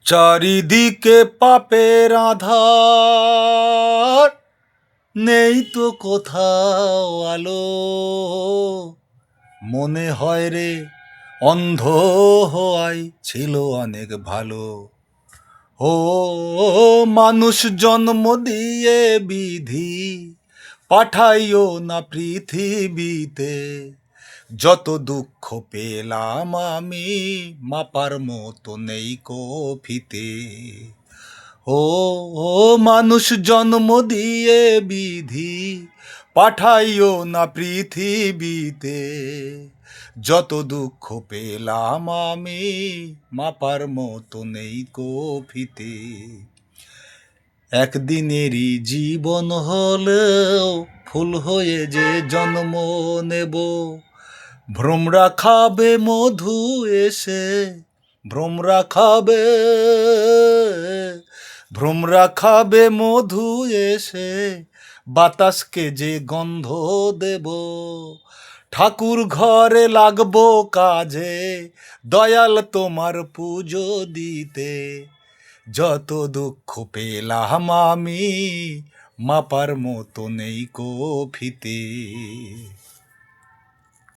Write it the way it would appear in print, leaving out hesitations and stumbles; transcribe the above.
চারিদিকে পাপের আঁধার, নেই তো কোথাও আলো। মনে হয় রে অন্ধ হওয়াই ছিল অনেক ভালো। ও মানুষ জন্ম দিয়ে বিধি পাঠাইও না পৃথিবীতে। যত দুঃখ পেলাম আমি মাপার মতো নেই কফিতে। ও মানুষ জন্ম দিয়ে বিধি পাঠাইও না পৃথিবীতে। যত দুঃখ পেলাম আমি মাপার মতো নেই কফিতে। একদিনেরই জীবন হলেও ফুল হয়ে যে জন্ম নেব। ভ্রমরা খাবে মধু এসে, ভ্রমরা খাবে, ভ্রমরা খাবে মধু এসে, বাতাসকে যে গন্ধ দেব। ঠাকুর ঘরে লাগবো কাজে, দয়াল তোমার পুজো দিতে। যত দুঃখ পেলাম আমি মাপার মতো নেই কফিতে।